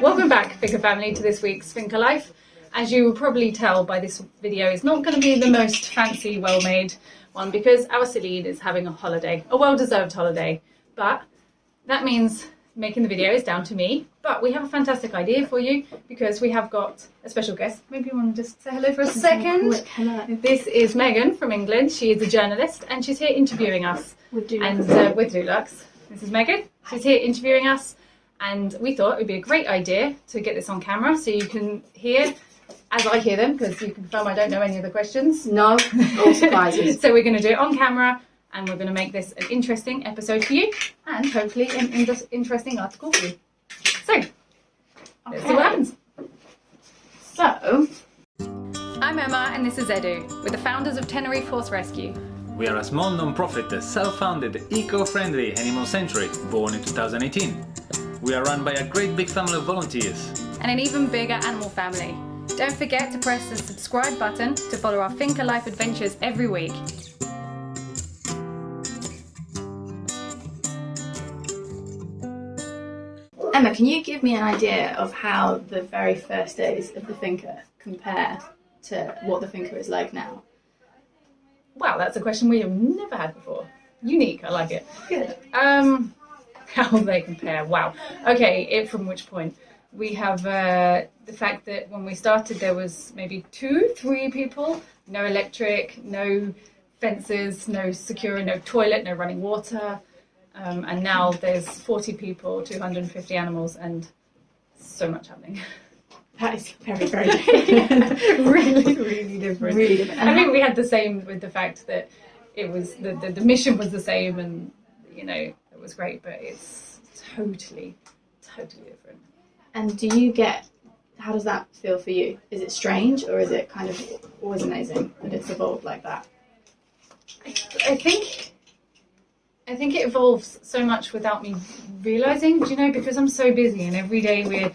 Welcome back, Finca family, to this week's Finca Life. As you will probably tell by this video, it's not going to be the most fancy, well-made one because our Celine is having a holiday, a well-deserved holiday. But that means making the video is down to me. But we have a fantastic idea for you because we have got a special guest. Maybe you want to just say hello for a second. Hello. This is Megan from England. She is a journalist and she's here interviewing us. With Dulux. And with Dulux. This is Megan. She's here interviewing us. And we thought it would be a great idea to get this on camera so you can hear as I hear them, because you can confirm I don't know any of the questions. No, all surprises. So we're going to do it on camera and we're going to make this an interesting episode for you and hopefully an interesting article for you. So, let's see what happens. So, I'm Emma and this is Edu. We're the founders of Tenerife Horse Rescue. We are a small non-profit, self-founded, eco-friendly animal sanctuary born in 2018. We are run by a great big family of volunteers. And an even bigger animal family. Don't forget to press the subscribe button to follow our Finca Life adventures every week. Emma, can you give me an idea of how the very first days of the Finca compare to what the Finca is like now? Wow, that's a question we have never had before. Unique, I like it. Good. How they compare, wow. Okay, from which point? We have the fact that when we started there was maybe 2-3 people, no electric, no fences, no security, no toilet, no running water. And now there's 40 people, 250 animals, and so much happening. That is very, very different. Really, really different. Really different. I think we had the same with the fact that it was the mission was the same, and you know it was great, but it's totally different. And how does that feel for you? Is it strange or is it kind of always amazing that it's evolved like that? I think it evolves so much without me realising, do you know, because I'm so busy and every day we're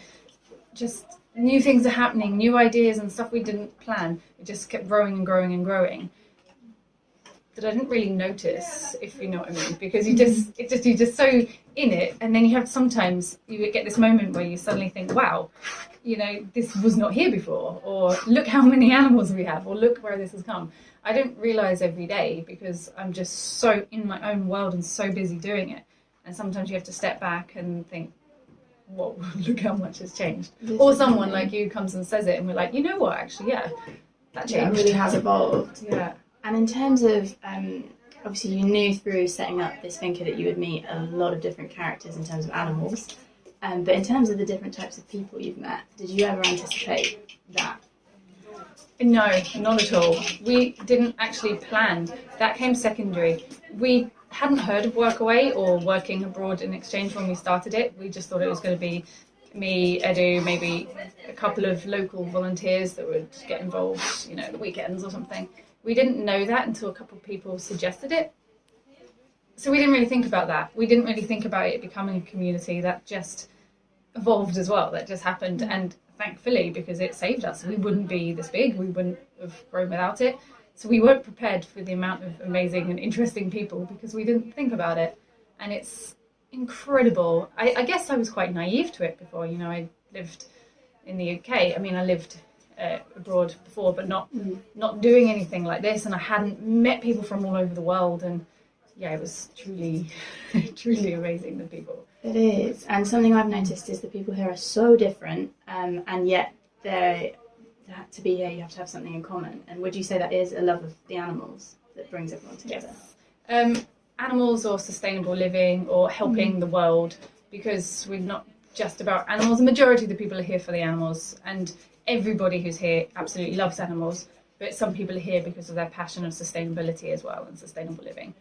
just, new things are happening, new ideas and stuff we didn't plan. It just kept growing and growing and growing. That I didn't really notice, if you know what I mean, because you're just so in it, and then sometimes you get this moment where you suddenly think, wow, you know, this was not here before, or look how many animals we have, or look where this has come. I don't realise every day because I'm just so in my own world and so busy doing it, and sometimes you have to step back and think, whoa, look how much has changed. Or someone like you comes and says it and we're like, you know what, actually, yeah, that changed. Yeah, it really has evolved. Yeah. And in terms of, obviously you knew through setting up this Finca that you would meet a lot of different characters in terms of animals, but in terms of the different types of people you've met, did you ever anticipate that? No, not at all. We didn't actually plan. That came secondary. We hadn't heard of Workaway or working abroad in exchange when we started it. We just thought it was going to be me, Edu, maybe a couple of local volunteers that would get involved, you know, the weekends or something. We didn't know that until a couple of people suggested it. So we didn't really think about that. We didn't really think about it becoming a community. That just evolved as well. That just happened. And thankfully, because it saved us, we wouldn't be this big. We wouldn't have grown without it. So we weren't prepared for the amount of amazing and interesting people because we didn't think about it. And it's incredible. I guess I was quite naive to it before. You know, I lived in the UK. I mean, I lived abroad before, but not doing anything like this, and I hadn't met people from all over the world, and yeah, it was truly amazing, the people. It is, and something I've noticed is the people here are so different, and yet to be here you have to have something in common. And would you say that is a love of the animals that brings everyone together? Yes. Animals or sustainable living or helping the world, because we're not just about animals. The majority of the people are here for the animals, and everybody who's here absolutely loves animals, but some people are here because of their passion of sustainability as well and sustainable living.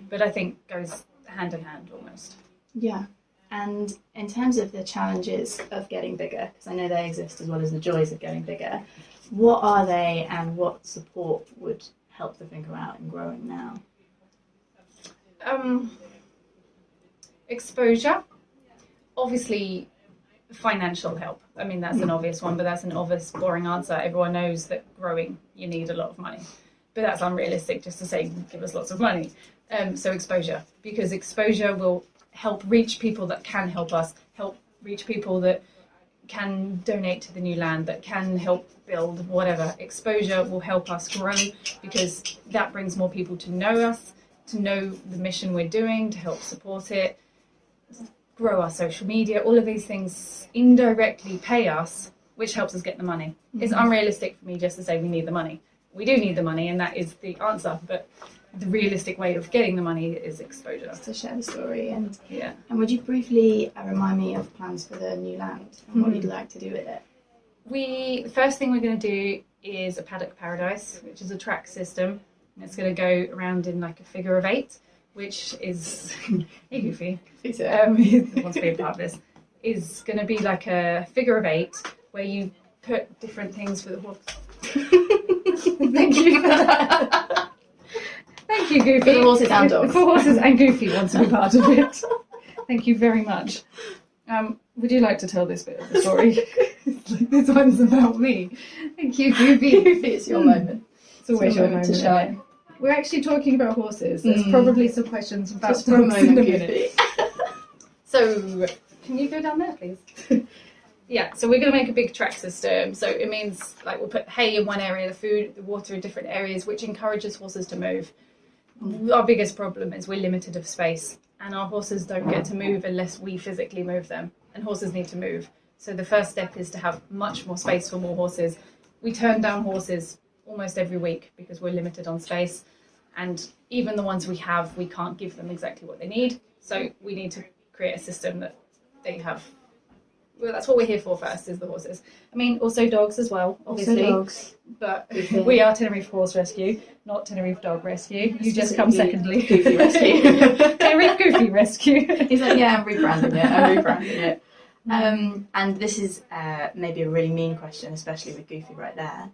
But I think goes hand in hand almost. Yeah. And in terms of the challenges of getting bigger, because I know they exist as well as the joys of getting bigger, what are they and what support would help the Finca out in growing now? Exposure. Obviously, financial help. I mean, that's an obvious one, but that's an obvious, boring answer. Everyone knows that growing, you need a lot of money. But that's unrealistic just to say, give us lots of money. So exposure, because exposure will help reach people that can help us, help reach people that can donate to the new land, that can help build whatever. Exposure will help us grow because that brings more people to know us, to know the mission we're doing, to help support it, grow our social media. All of these things indirectly pay us, which helps us get the money. It's unrealistic for me just to say we need the money. We do need the money, and that is the answer, but the realistic way of getting the money is exposure. Just to share the story. And Yeah. and would you briefly remind me of plans for the new land and what you'd like to do with it? The first thing we're going to do is a paddock paradise, which is a track system. And it's going to go around in like a figure of 8, which is hey Goofy. He wants to be a part of this. Is going to be like a figure of 8 where you put different things for the horse. Thank you for that. Thank you, Goofy. For the horses and dogs. For horses and Goofy wants to be part of it. Thank you very much. Would you like to tell this bit of the story? This one's about me. Thank you, Goofy. Goofy, it's your moment. It's always your moment to shine. We're actually talking about horses. There's probably some questions about Just for a dogs in moment, a minute. Goofy. So, can you go down there, please? Yeah, so we're going to make a big track system. So it means like we'll put hay in one area, the food, the water in different areas, which encourages horses to move. Our biggest problem is we're limited of space, and our horses don't get to move unless we physically move them, and horses need to move. So the first step is to have much more space for more horses. We turn down horses almost every week because we're limited on space, and even the ones we have, we can't give them exactly what they need. So we need to create a system that they have. Well, that's what we're here for first, is the horses. I mean, also dogs as well, obviously. Also dogs. But we are Tenerife Horse Rescue, not Tenerife Dog Rescue. You just come secondly. Goofy Rescue. Tenerife Goofy Rescue. He's like, yeah, I'm rebranding it. And this is maybe a really mean question, especially with Goofy right there.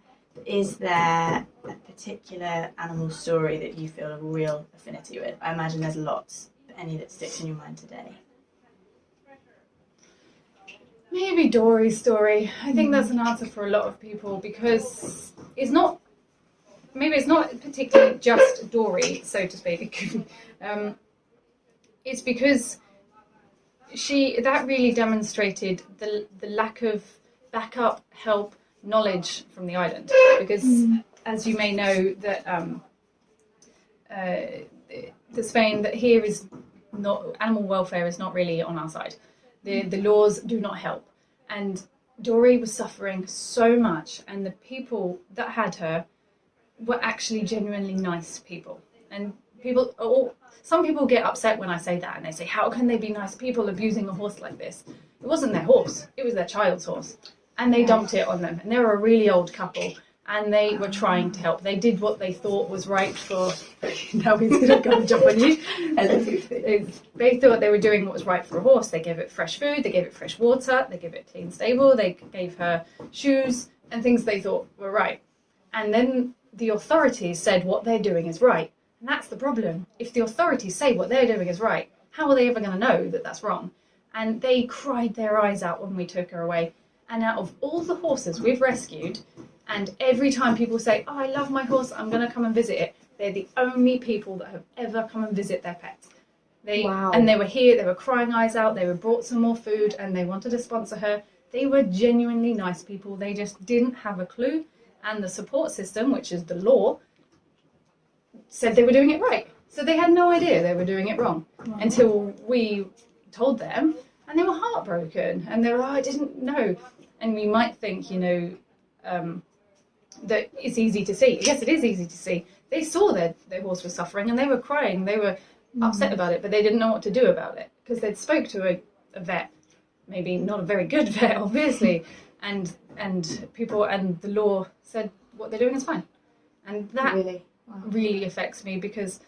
Is there a particular animal story that you feel a real affinity with? I imagine there's lots, but any that sticks in your mind today? Maybe Dory's story. I think that's an answer for a lot of people because it's not particularly just Dory, so to speak. It's because that really demonstrated the lack of backup, help, knowledge from the island. Because as you may know, that the Spain that here is not, animal welfare is not really on our side. The laws do not help, and Dory was suffering so much, and the people that had her were actually genuinely nice people. And some people get upset when I say that, and they say, how can they be nice people abusing a horse like this? It wasn't their horse, it was their child's horse, and they dumped it on them. And they were a really old couple, and they were trying to help. They did what they thought was right for... Now he's going to come jump on you. They thought they were doing what was right for a horse. They gave it fresh food, they gave it fresh water, they gave it a clean stable, they gave her shoes and things they thought were right. And then the authorities said what they're doing is right. And that's the problem. If the authorities say what they're doing is right, how are they ever going to know that that's wrong? And they cried their eyes out when we took her away. And out of all the horses we've rescued, and every time people say, oh, I love my horse, I'm going to come and visit it, they're the only people that have ever come and visit their pet. Wow. And they were here, they were crying eyes out, they were brought some more food, and they wanted to sponsor her. They were genuinely nice people. They just didn't have a clue. And the support system, which is the law, said they were doing it right. So they had no idea they were doing it wrong until we told them, and they were heartbroken. And they were, I didn't know. And you might think, that it's easy to see. Yes, it is easy to see. They saw their horse was suffering and they were crying. They were upset about it, but they didn't know what to do about it because they'd spoke to a vet, maybe not a very good vet, obviously, and people and the law said what they're doing is fine. And that really affects me because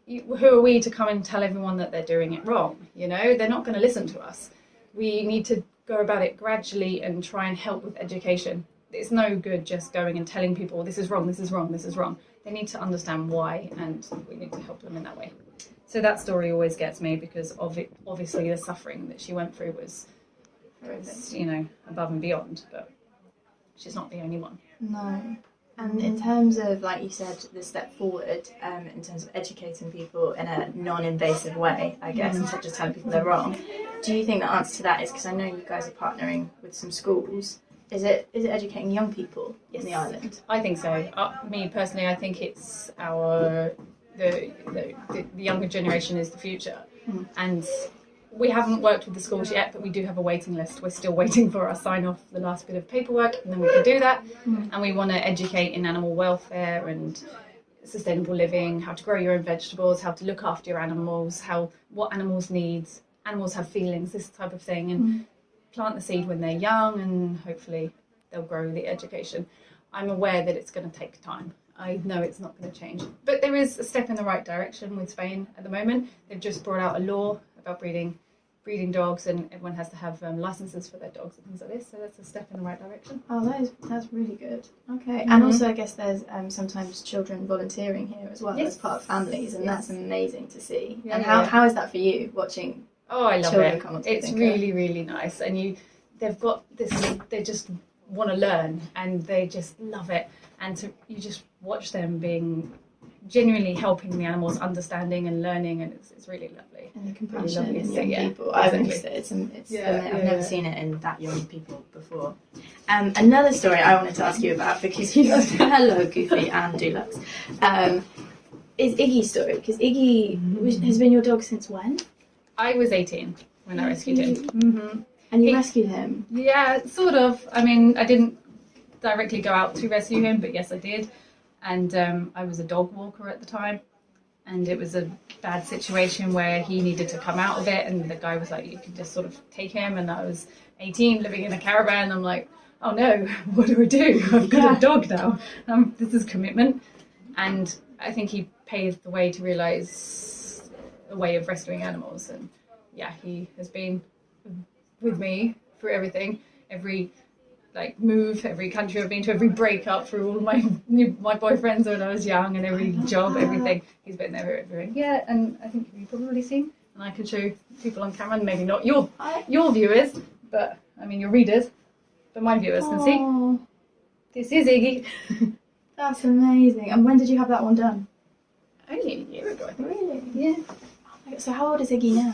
who are we to come and tell everyone that they're doing it wrong? They're not going to listen to us. We need to go about it gradually and try and help with education. It's no good just going and telling people this is wrong, this is wrong, this is wrong. They need to understand why, and we need to help them in that way. So that story always gets me because obviously the suffering that she went through was above and beyond, but she's not the only one. No. And in terms of, like you said, the step forward, in terms of educating people in a non-invasive way, I guess, instead of just telling people they're wrong, do you think the answer to that is, because I know you guys are partnering with some schools, is it educating young people in the island? I think so. Me personally, I think it's the younger generation is the future, and we haven't worked with the schools yet, but we do have a waiting list. We're still waiting for our sign off the last bit of paperwork, and then we can do that. And we want to educate in animal welfare and sustainable living, how to grow your own vegetables, how to look after your animals, what animals need. Animals have feelings, this type of thing, and plant the seed when they're young, and hopefully they'll grow the education. I'm aware that it's going to take time. I know it's not going to change, but there is a step in the right direction with Spain at the moment. They've just brought out a law about breeding dogs, and everyone has to have licenses for their dogs and things like this. So that's a step in the right direction. Oh, that's really good. Okay, and also I guess there's sometimes children volunteering here as well as part of families, and that's amazing to see. Yeah, and how is that for you, watching? Oh, I love children it. come onto It's Finca? really, really nice, and they've got this. They just want to learn, and they just love it. And you just watch them being genuinely helping the animals, understanding and learning, and it's really lovely. And the compassion lovely in to young see, yeah, people. I've exactly. missed it. I've never seen it in that young people before. Another story I wanted to ask you about, because you hello Goofy and Dulux, is Iggy's story, because Iggy has been your dog since when? I was 18 when I rescued him. And you rescued him? Yeah, sort of. I mean, I didn't directly go out to rescue him, but yes, I did. And I was a dog walker at the time, and it was a bad situation where he needed to come out of it, and the guy was like, you can just sort of take him, and I was 18 living in a caravan. I'm like, oh no, what do I do? I've got a dog now. This is commitment. And I think he paved the way to realise a way of rescuing animals, and yeah, he has been with me through everything, every move, every country I've been to, every breakup, through all my boyfriends when I was young, and every job, everything. He's been there, everything. Yeah, and I think you've probably seen, and I can show people on camera, maybe not your viewers, but I mean your readers, but my viewers can see. This is Iggy. That's amazing. And when did you have that one done? Only a year ago, I think. Really? Yeah. Oh my God, so how old is Iggy now?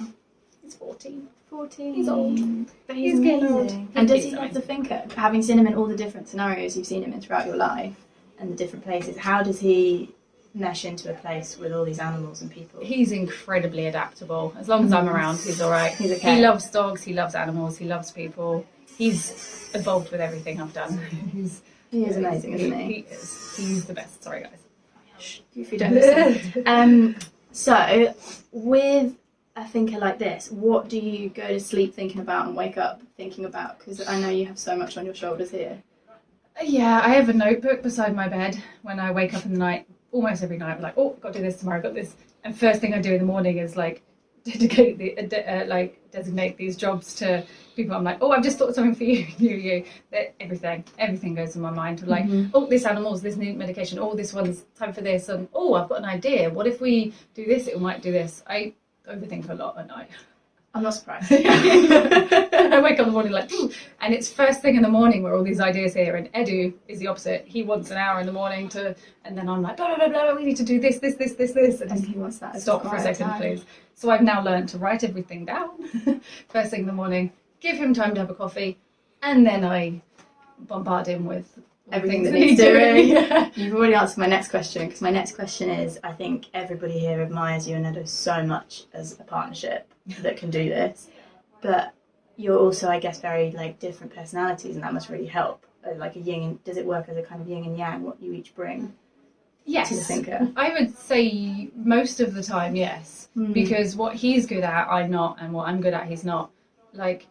He's 14. 14. He's old. But he's getting amazing. old. And does He's he love amazing. the Finca? Having seen him in all the different scenarios you've seen him in throughout your life and the different places, how does he mesh into a place with all these animals and people? He's incredibly adaptable. As long as I'm around, he's all right. He's okay. He loves dogs, he loves animals, he loves people. He's evolved with everything I've done. He is amazing, isn't he? He is. He's the best. Sorry, guys. If you don't listen. So, with a Finca like this, what do you go to sleep thinking about and wake up thinking about? Because I know you have so much on your shoulders here. Yeah, I have a notebook beside my bed when I wake up in the night. Almost every night, I'm like, oh, got to do this tomorrow, got this. And first thing I do in the morning is designate these jobs to people. I'm like, oh, I've just thought of something for you. Everything goes in my mind. Like, oh, this animal's this new medication. Oh, this one's time for this. And oh, I've got an idea. What if we do this? It might do this. I overthink a lot at night. I'm not surprised. I wake up in the morning like, ooh, and it's first thing in the morning where all these ideas here. And Edu is the opposite. He wants an hour in the morning and then I'm like, blah, blah, blah, blah, we need to do this. And he wants that. Stop for a second, please. So I've now learned to write everything down first thing in the morning, give him time to have a coffee, and then I bombard him with Everything things that needs doing. Yeah. You've already answered my next question, because my next question is, I think everybody here admires you and Edo so much as a partnership that can do this, but you're also, I guess, very different personalities, and that must really help. Like a yin, does it work as a kind of yin and yang, what you each bring Yes, to the Finca? I would say most of the time, yes, because what he's good at, I'm not, and what I'm good at, he's not. Like,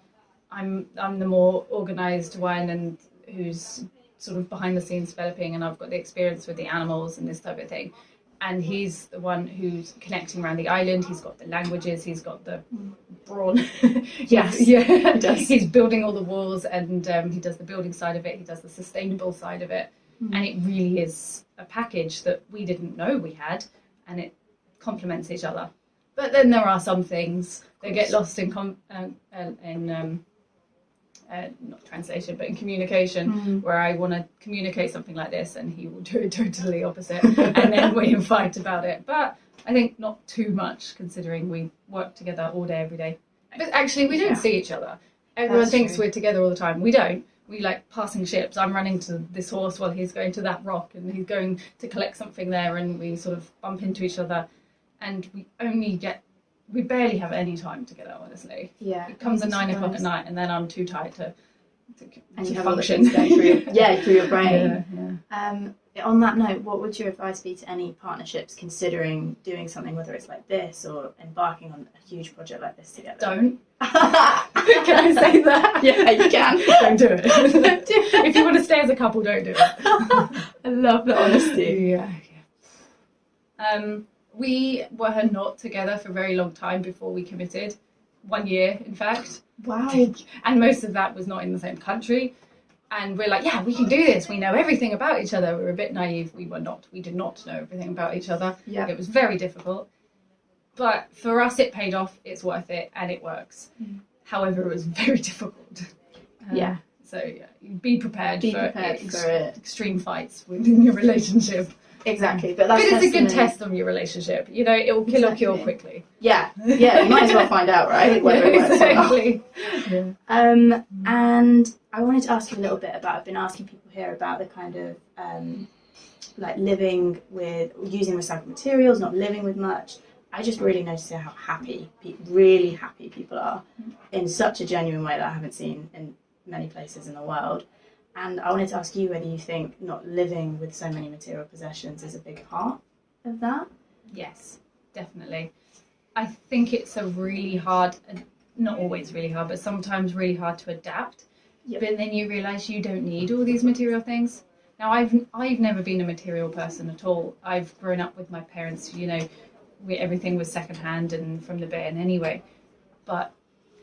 I'm the more organised one, and who's sort of behind the scenes developing, and I've got the experience with the animals and this type of thing. And he's the one who's connecting around the island. He's got the languages. He's got the brawn. Yes, yeah, he does. He's building all the walls, and he does the building side of it. He does the sustainable side of it, and it really is a package that we didn't know we had, and it complements each other. But then there are some things that get lost in not translation, but in communication, where I want to communicate something like this and he will do it totally opposite, and then we fight about it. But I think not too much, considering we work together all day, every day. But actually, we don't see each other. Everyone That's thinks true. we're together all the time. We don't. We like passing ships. I'm running to this horse while he's going to that rock, and he's going to collect something there, and we sort of bump into each other. And we barely have any time together, honestly. Yeah. It comes at 9 o'clock at Sometimes. night, and then I'm too tired to And to you have other function. things going through through your brain. Yeah. On that note, what would your advice be to any partnerships considering doing something, whether it's like this or embarking on a huge project like this together? Don't. Can I say that? Yeah, you can. Don't do it. If you want to stay as a couple, don't do it. I love the honesty. Yeah. We were not together for a very long time before we committed. 1 year, in fact. Wow. And most of that was not in the same country. And we're like, yeah, we can do this. We know everything about each other. We were a bit naive. We did not know everything about each other. Yeah. It was very difficult. But for us, it paid off. It's worth it. And it works. However, it was very difficult. Yeah. So yeah, be prepared for it. extreme fights within your relationship. Exactly. But that's But it's a good testimony. test on your relationship. You know, it will kill or cure Exactly. quickly. Yeah. Yeah, you might as well find out, right? Whether it works or not. Exactly. Yeah. And I wanted to ask you a little bit about, I've been asking people here about the kind of like living with, using recycled materials, not living with much. I just really noticed how happy, really happy people are in such a genuine way that I haven't seen in many places in the world. And I wanted to ask you whether you think not living with so many material possessions is a big part of that. Yes, definitely. I think it's a really hard, not always really hard, but sometimes really hard to adapt. Yep. But then you realise you don't need all these material things. Now, I've never been a material person at all. I've grown up with my parents, you know, everything was secondhand and from the bin anyway. But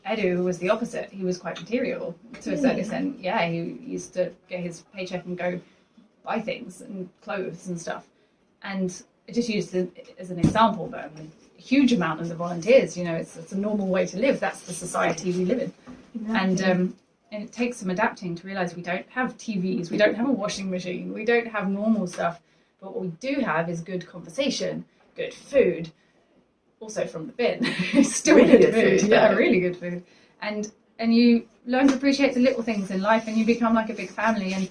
Edu was the opposite. He was quite material to a certain extent. Yeah, he used to get his paycheck and go buy things and clothes and stuff. And I just used it as an example, but a huge amount of the volunteers, you know, it's a normal way to live. That's the society we live in. Exactly. And it takes some adapting to realise we don't have TVs, we don't have a washing machine, we don't have normal stuff. But what we do have is good conversation, good food, also from the bin. Still Really good good food, Yeah, though. really good food. And you learn to appreciate the little things in life, and you become like a big family. And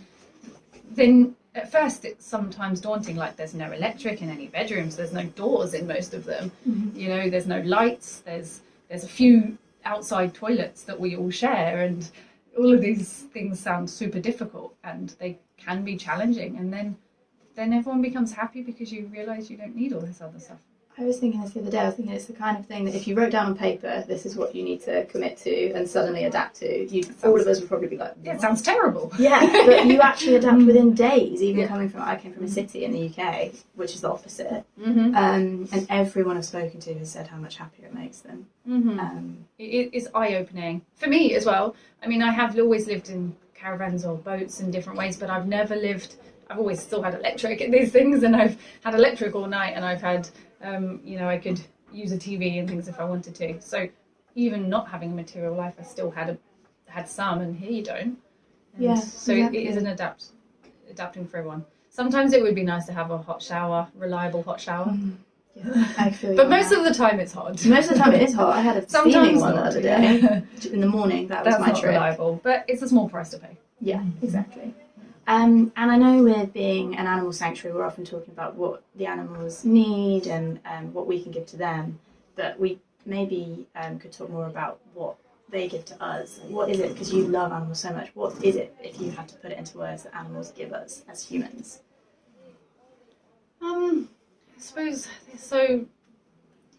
then at first it's sometimes daunting, like there's no electric in any bedrooms, there's no doors in most of them, you know, there's no lights, there's a few outside toilets that we all share, and all of these things sound super difficult and they can be challenging. And then everyone becomes happy because you realise you don't need all this other stuff. I was thinking this the other day. I was thinking it's the kind of thing that if you wrote down on paper, this is what you need to commit to and suddenly adapt to, all of us would probably be like, Yeah, it sounds terrible. yeah, but you actually adapt within days. Even I came from a city in the UK, which is the opposite. And everyone I've spoken to has said how much happier it makes them. It is eye-opening for me as well. I mean, I have always lived in caravans or boats in different ways, but I've always still had electric in these things, and I've had electric all night, and I've had you know, I could use a TV and things if I wanted to. So even not having a material life, I still had some, and here you don't. And Yeah, so exactly. it is adapting for everyone. Sometimes it would be nice to have a hot shower, reliable hot shower. Yeah, I feel you. But on most that. of the time it's hot. Most of the time it is hot. I had a steaming Sometimes one the not, other yeah. day in the morning. That was That's my not trick. reliable, but it's a small price to pay. Yeah, exactly. And I know with being an animal sanctuary, we're often talking about what the animals need and what we can give to them. But we maybe could talk more about what they give to us. What is it, because you love animals so much, what is it, if you had to put it into words, that animals give us as humans? I suppose they're so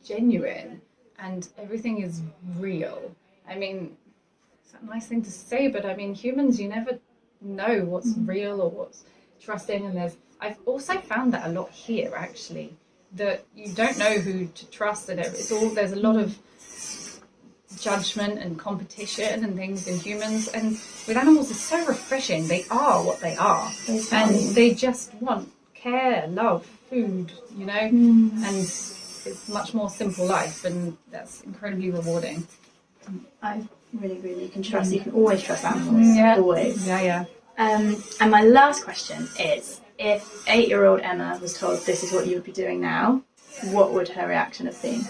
genuine and everything is real. I mean, it's a nice thing to say, but I mean, humans, you never know what's real or what's trusting. And I've also found that a lot here, actually, that you don't know who to trust, and there's a lot of judgment and competition and things in humans, and with animals it's so refreshing. They are what they are, and they just want care, love, food, you know, and it's much more simple life, and that's incredibly rewarding. I Really, really, you can trust. You can always trust animals. Yeah. Always. Yeah. And my last question is, if 8-year-old Emma was told this is what you would be doing now, what would her reaction have been?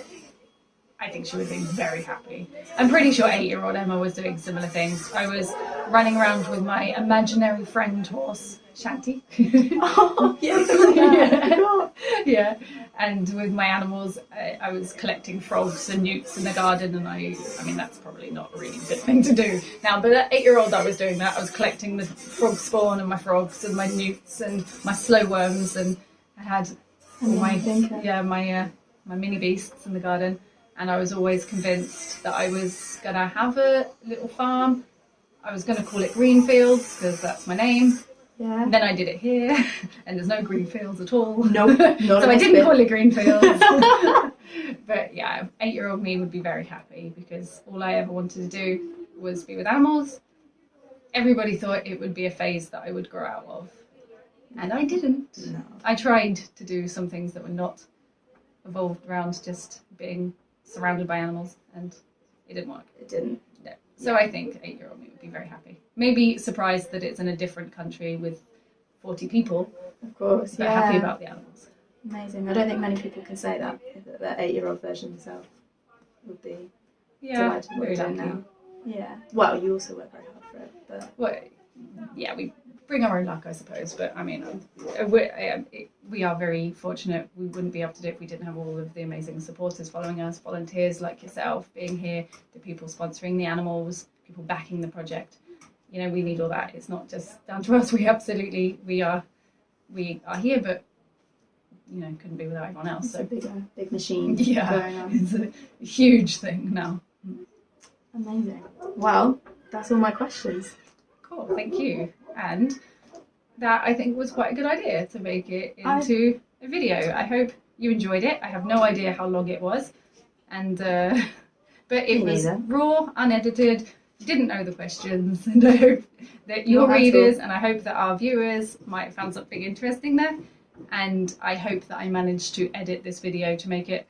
I think she would have been very happy. I'm pretty sure 8-year-old Emma was doing similar things. I was running around with my imaginary friend horse, Shanty. Oh, yes. Yeah. And with my animals, I was collecting frogs and newts in the garden, and I mean, that's probably not a really good thing to do now, but at 8-year-old I was doing that. I was collecting the frog spawn and my frogs and my newts and my slow worms, and I had all my my mini beasts in the garden. And I was always convinced that I was going to have a little farm. I was going to call it Greenfields because that's my name. Yeah. And then I did it here, and there's no Greenfields at all. Nope. Not So I didn't call it Greenfields. But yeah, 8-year-old me would be very happy because all I ever wanted to do was be with animals. Everybody thought it would be a phase that I would grow out of. And I didn't. No. I tried to do some things that were not evolved around just being surrounded by animals, and it didn't work. It didn't. No. So I think 8-year-old me would be very happy. Maybe surprised that it's in a different country with 40 people, Of course, but happy about the animals. Amazing. I don't think many people can say that. That 8-year-old version themselves would be Yeah, delighted with what very you're doing lucky. now. Yeah. Well, you also work very hard for it, but Well, yeah, we bring our own luck, I suppose. But I mean, we are very fortunate. We wouldn't be able to do it if we didn't have all of the amazing supporters following us, volunteers like yourself being here, the people sponsoring the animals, people backing the project. You know, we need all that. It's not just down to us. We are here, but you know, couldn't be without everyone else. it's So a big machine yeah, going on. it's a huge thing now. Amazing. Well, that's all my questions. Cool, thank you. And that I think was quite a good idea to make it into a video. I hope you enjoyed it. I have no idea how long it was, and but it Me was neither. raw, unedited. Didn't know the questions, and I hope that your Not at readers all. and I hope that our viewers might have found something interesting there. And I hope that I managed to edit this video to make it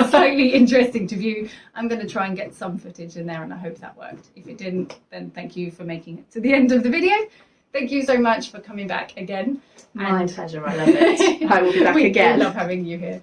slightly interesting to view. I'm going to try and get some footage in there, and I hope that worked. If it didn't, then thank you for making it to the end of the video. Thank you so much for coming back again. My pleasure. I love it. I will be back we again. love having you here.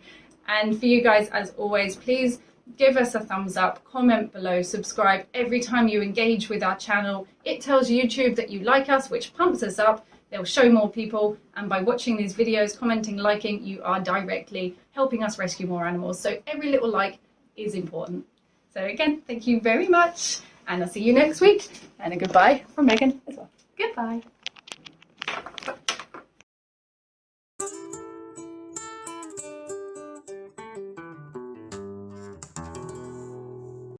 And for you guys, as always, please give us a thumbs up, comment below, subscribe. Every time you engage with our channel, it tells YouTube that you like us, which pumps us up. They'll show more people, and by watching these videos, commenting, liking, you are directly helping us rescue more animals. So every little like is important. So again, thank you very much, and I'll see you next week. And a goodbye from Megan as well. Goodbye.